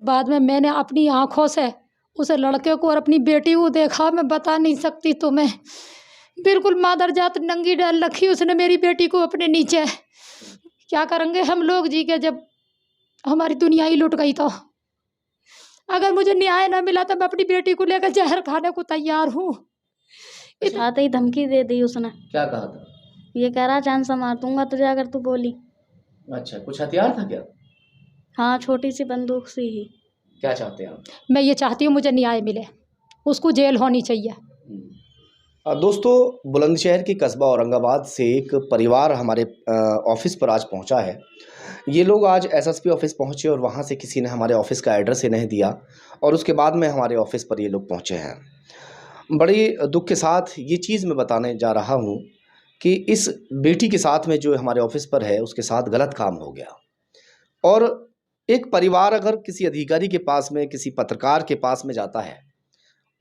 बाद में मैंने अपनी आंखों से उस लड़के को और अपनी बेटी को देखा, मैं बता नहीं सकती तुम्हें। बिल्कुल मादरजात नंगी डाल रखी उसने मेरी बेटी को अपने नीचे। क्या करेंगे हम लोग जी के जब हमारी दुनिया ही लुट गई तो। अगर मुझे न्याय ना मिला तो मैं अपनी बेटी को लेकर जहर खाने को तैयार हूँ। आते ही धमकी दे दी उसने। क्या कहा था? ये कह रहा जान से मार दूंगा तुझे अगर तू बोली। अच्छा, कुछ हथियार था क्या? हाँ, छोटी सी बंदूक सी ही। क्या चाहते हैं आप? मैं ये चाहती हूँ मुझे न्याय मिले, उसको जेल होनी चाहिए। दोस्तों, बुलंदशहर की कस्बा औरंगाबाद से एक परिवार हमारे ऑफिस पर आज पहुंचा है। ये लोग आज एसएसपी ऑफिस पहुंचे और वहां से किसी ने हमारे ऑफिस का एड्रेस ही नहीं दिया और उसके बाद में हमारे ऑफिस पर ये लोग पहुंचे हैं। बड़ी दुख के साथ ये चीज़ मैं बताने जा रहा हूं कि इस बेटी के साथ में जो हमारे ऑफिस पर है उसके साथ गलत काम हो गया। और एक परिवार अगर किसी अधिकारी के पास में, किसी पत्रकार के पास में जाता है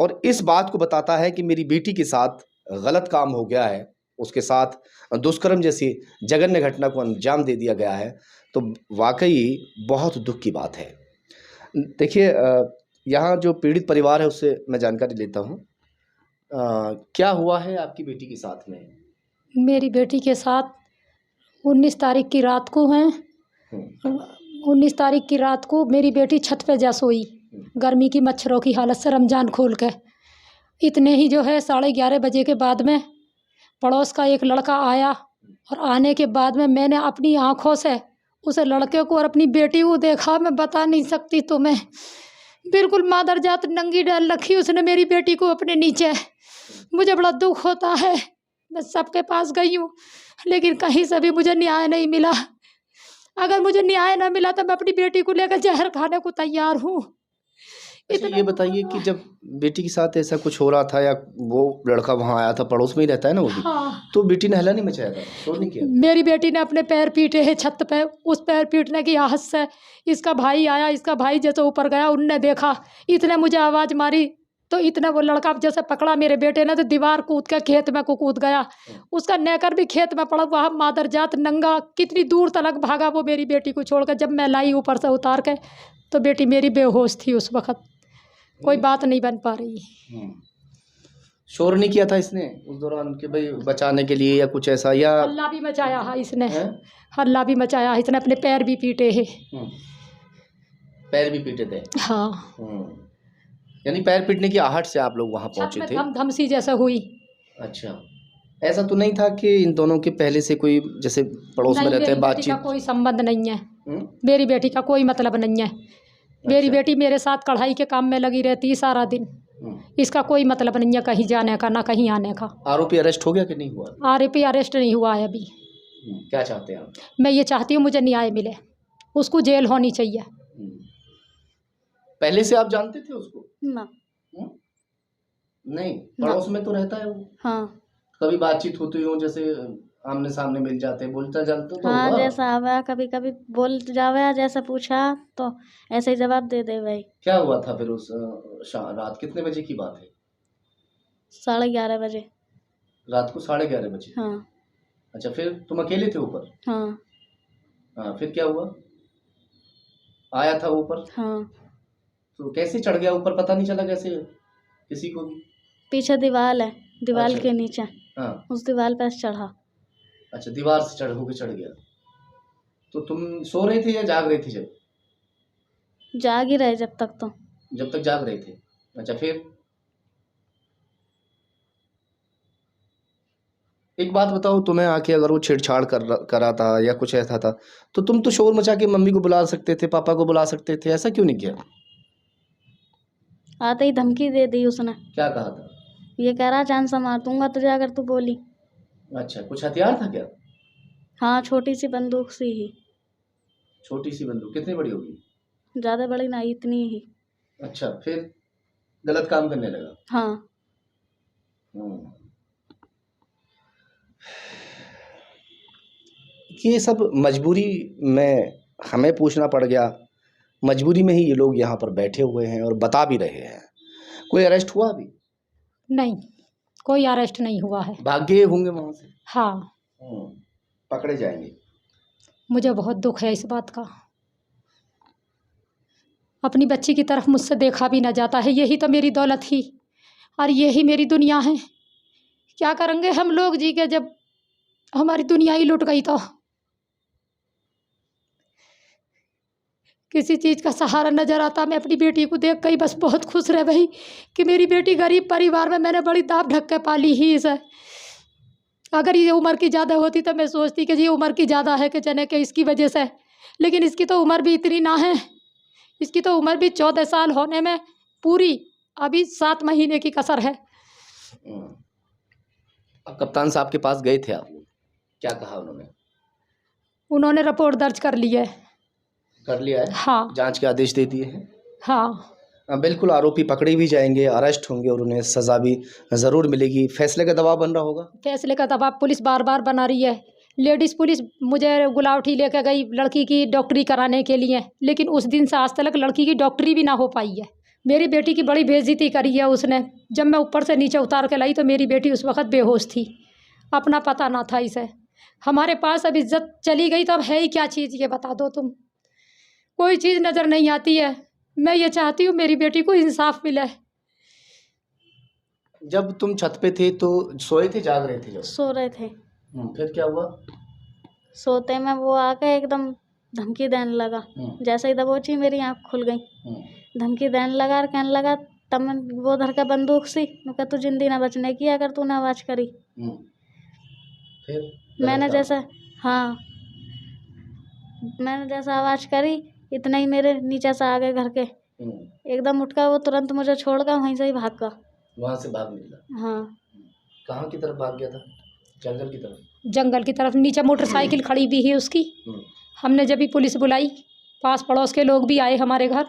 और इस बात को बताता है कि मेरी बेटी के साथ गलत काम हो गया है, उसके साथ दुष्कर्म जैसी जघन्य घटना को अंजाम दे दिया गया है, तो वाकई बहुत दुख की बात है। देखिए, यहाँ जो पीड़ित परिवार है उससे मैं जानकारी लेता हूँ। क्या हुआ है आपकी बेटी के साथ में? मेरी बेटी के साथ 19 तारीख की रात को है। 19 तारीख की रात को मेरी बेटी छत पे जा सोई, गर्मी की मच्छरों की हालत से रमजान खोल के। इतने ही जो है 11:30 बजे के बाद में पड़ोस का एक लड़का आया और आने के बाद में मैंने अपनी आंखों से उस लड़के को और अपनी बेटी को देखा, मैं बता नहीं सकती तुम्हें। बिल्कुल मादरजात नंगी डाल रखी उसने मेरी बेटी को अपने नीचे। मुझे बड़ा दुख होता है, मैं सबके पास गई हूँ लेकिन कहीं से भी मुझे न्याय नहीं मिला। अगर मुझे न्याय ना मिला तो मैं अपनी बेटी को लेकर जहर खाने को तैयार हूँ। अच्छा, ये बताइए कि जब बेटी के साथ ऐसा कुछ हो रहा था या वो लड़का वहाँ आया था, पड़ोस में ही रहता है ना वो भी, हाँ। तो बेटी ने हल्ला नहीं मचाया था, शोर नहीं किया? मेरी बेटी ने अपने पैर पीटे हैं छत पे। उस पैर पीटने की आहट से इसका भाई आया, इसका भाई जैसे ऊपर गया उनने देखा, इतने मुझे आवाज़ मारी तो इतना वो लड़का जैसे पकड़ा मेरे बेटे ने तो दीवार कूद के खेत में को कूद गया। उसका नेकर भी खेत में पड़ा, वहाँ मादरजात नंगा कितनी दूर तलक भागा वो मेरी बेटी को छोड़कर। जब मैं लाई ऊपर से उतार के तो बेटी मेरी बेहोश थी उस वक्त, कोई बात नहीं बन पा रही। शोर नहीं किया था इसने उस दौरान कि भाई बचाने के लिए या कुछ ऐसा? या हल्ला भी मचाया है इसने, है? हल्ला भी मचाया है इसने, अपने पैर भी पीटे हैं। पैर भी पीटे थे? हाँ। यानी पैर पीटने की आहट से आप लोग वहां पहुंचे थे? धमसी जैसा हुई। अच्छा, ऐसा तो नहीं था कि इन दोनों के पहले से कोई जैसे पड़ोस में रहते हैं बातचीत? का कोई संबंध नहीं है। मेरी बेटी का कोई मतलब नहीं है। मेरी बेटी मेरे साथ कढ़ाई के काम में लगी रहती है सारा दिन। इसका कोई मतलब नहीं है कहीं जाने का ना कहीं आने का। आरोपी अरेस्ट हो गया कि नहीं हुआ? आरोपी अरेस्ट नहीं हुआ है अभी। क्या चाहते हैं आप? मैं ये चाहती हूँ मुझे न्याय मिले, उसको जेल होनी चाहिए। पहले से आप जानते थे उसको? ना। नहीं, पड़ोस में तो रहता है वो। हाँ। कभी बातचीत होती हो, जैसे आमने सामने मिल जाते, बोलता चलता तो हाँ, होगा? जैसा आवा कभी कभी बोल जावे, जैसा पूछा तो ऐसे ही जवाब दे दे भाई। क्या हुआ था फिर उस रात? कितने बजे की बात है? 11:30 बजे। रात को 11:30 बजे? हाँ। अच्छा, फिर तुम अकेले थे ऊपर? हाँ। हाँ, फिर क्या हुआ? आया था ऊपर? हाँ। तो कैसे चढ़ गया ऊपर, पता नहीं चला कैसे किसी को भी? पीछे दीवार है, दीवार अच्छा। के नीचे। हाँ। उस दीवार पर चढ़ा। अच्छा, दीवार से चढ़ गया। तो तुम सो रही थी या जाग रही थी? जाग ही रहे जब तक तो। जब तक जाग रहे थे। अच्छा, फिर एक बात बताओ, तुम्हें आके अगर वो छेड़छाड़ करा था या कुछ ऐसा था तो तुम तो शोर मचा के मम्मी को बुला सकते थे, पापा को बुला सकते थे, ऐसा क्यों नहीं किया? आते ही धमकी दे दी उसने। क्या कहा था? ये कह रहा जान से मार दूंगा तुझे अगर तू बोली। अच्छा, कुछ हथियार था क्या? हाँ, छोटी सी बंदूक सी ही। छोटी सी बंदूक कितनी बड़ी होगी? ज्यादा बड़ी नहीं, इतनी ही। अच्छा, फिर गलत काम करने लगा? हाँ। ये सब मजबूरी में हमें पूछना पड़ गया, मजबूरी में ही ये लोग यहाँ पर बैठे हुए हैं और बता भी रहे हैं। कोई अरेस्ट हुआ अभी? नहीं, कोई अरेस्ट नहीं हुआ है। भागे होंगे वहां से? हाँ। पकड़े जाएंगे। मुझे बहुत दुख है इस बात का। अपनी बच्ची की तरफ मुझसे देखा भी ना जाता है। यही तो मेरी दौलत थी और यही मेरी दुनिया है। क्या करेंगे हम लोग जी के जब हमारी दुनिया ही लुट गई तो किसी चीज़ का सहारा नज़र आता। मैं अपनी बेटी को देख कर ही बस बहुत खुश रह गई कि मेरी बेटी गरीब परिवार में मैंने बड़ी दाब ढक के पाली ही इसे। अगर ये उम्र की ज़्यादा होती तो मैं सोचती कि ये उम्र की ज़्यादा है कि चने के इसकी वजह से, लेकिन इसकी तो उम्र भी इतनी ना है। इसकी तो उम्र भी 14 साल होने में पूरी अभी 7 महीने की कसर है। अब कप्तान साहब के पास गए थे आप, क्या कहा उन्होंने? उन्होंने रिपोर्ट दर्ज कर ली है। कर लिया है? हाँ जांच के आदेश दे दिए हैं? हाँ बिल्कुल, आरोपी पकड़े भी जाएंगे, अरेस्ट होंगे और उन्हें सज़ा भी ज़रूर मिलेगी। फैसले का दबाव बन रहा होगा? फैसले का दबाव पुलिस बार बार बना रही है। लेडीज़ पुलिस मुझे गुलावटी लेकर गई लड़की की डॉक्टरी कराने के लिए, लेकिन उस दिन से आज तक लड़की की डॉक्टरी भी ना हो पाई है। मेरी बेटी की बड़ी बेइज्जती करी है उसने। जब मैं ऊपर से नीचे उतार के लाई तो मेरी बेटी उस वक्त बेहोश थी, अपना पता ना था इसे। हमारे पास अब इज्जत चली गई तो अब है ही क्या चीज़, ये बता दो तुम। कोई चीज़ नज़र नहीं आती है। मैं ये चाहती हूँ मेरी बेटी को इंसाफ मिले। जब तुम छत पे थे तो सोए थे, जाग रहे थे जब? सो रहे थे। फिर क्या हुआ? सोते में वो आके एकदम धमकी देने लगा। जैसे ही दबोची मेरी आँख खुल गई। धमकी देने लगा और कहने लगा, तब मैं वो धर का बंदूक सी, मैं कहा तू जिंदी ना बचने की अगर तूने आवाज़ करी। फिर मैंने जैसे हाँ मैंने जैसा आवाज़ करी इतना ही मेरे नीचे से आ गए घर के। एकदम उठ कर वो तुरंत मुझे छोड़ कर वहीं से ही भाग गया। वहाँ से भाग निकला? हाँ। कहाँ की तरफ भाग गया था? जंगल की तरफ? जंगल की तरफ। नीचे मोटरसाइकिल खड़ी भी है उसकी। हमने जब भी पुलिस बुलाई, पास पड़ोस के लोग भी आए हमारे घर,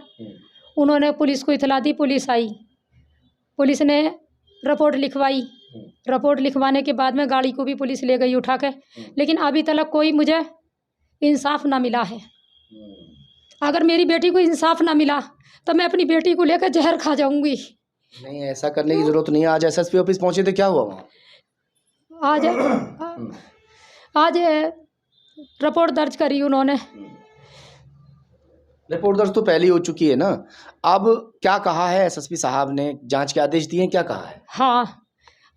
उन्होंने पुलिस को इतला दी। पुलिस आई, पुलिस ने रिपोर्ट लिखवाई। रिपोर्ट लिखवाने के बाद में गाड़ी को भी पुलिस ले गई उठा के, लेकिन अभी तक कोई मुझे इंसाफ ना मिला है। अगर मेरी बेटी को इंसाफ ना मिला तो मैं अपनी बेटी को लेकर जहर खा जाऊंगी। नहीं, ऐसा करने की जरूरत नहीं है। आज एसएसपी ऑफिस पहुंचे थे, क्या हुआ वहाँ? आज रिपोर्ट दर्ज करी उन्होंने। रिपोर्ट दर्ज तो पहले ही हो चुकी है ना। अब क्या कहा है एसएसपी साहब ने? जांच के आदेश दिए, क्या कहा है? हाँ,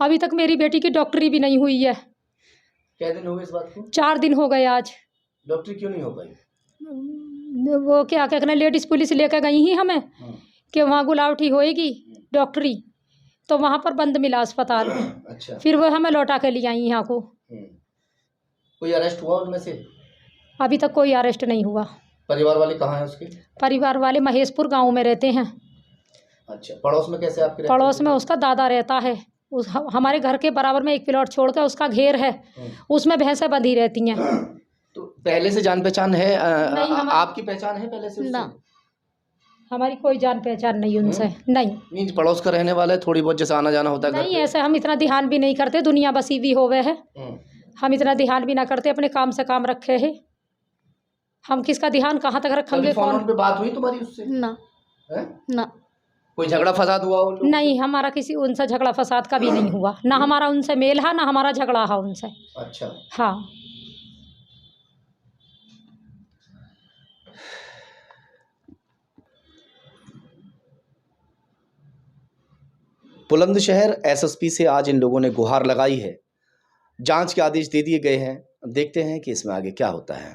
अभी तक मेरी बेटी की डॉक्टरी भी नहीं हुई है। क्या दिन हो गए इस बात को? 4 दिन हो गए आज। डॉक्टरी क्यों नहीं हो पाई? वो क्या कहना, लेडीज़ पुलिस लेकर गई ही हमें कि वहाँ गुलावटी होएगी डॉक्टरी, तो वहाँ पर बंद मिला अस्पताल। अच्छा। फिर वो हमें लौटा के ले आई यहाँ को। कोई अरेस्ट हुआ उनमें से? अभी तक कोई अरेस्ट नहीं हुआ। परिवार वाले कहाँ हैं उसके? परिवार वाले महेशपुर गांव में रहते हैं। अच्छा, पड़ोस में कैसे आपके? पड़ोस में उसका दादा रहता है। हमारे घर के बराबर में एक प्लॉट छोड़कर उसका घेर है, उसमें भैंसें बंधी रहती हैं। तो पहले से जान पहचान है? नहीं, आपकी पहचान है पहले से उससे? ना, हमारी कोई जान पहचान नहीं उनसे। नहीं पड़ोस का रहने वाला है, थोड़ी बहुत जैसे आना जाना होता है? नहीं, ऐसे हम इतना ध्यान भी नहीं करते। दुनिया बसी भी होवे है, हम इतना ध्यान भी ना करते। अपने काम से काम रखे है। हम किसका ध्यान कहाँ तक रखेंगे? फोन पे बात हुई तुम्हारी उससे? ना है? ना। कोई झगड़ा फसाद हुआ? नहीं, हमारा किसी उनसे झगड़ा फसाद का भी नहीं हुआ। ना हमारा उनसे मेल है, ना हमारा झगड़ा है उनसे। अच्छा। हाँ। बुलंदशहर एसएसपी से आज इन लोगों ने गुहार लगाई है। जांच के आदेश दे दिए गए हैं। देखते हैं कि इसमें आगे क्या होता है।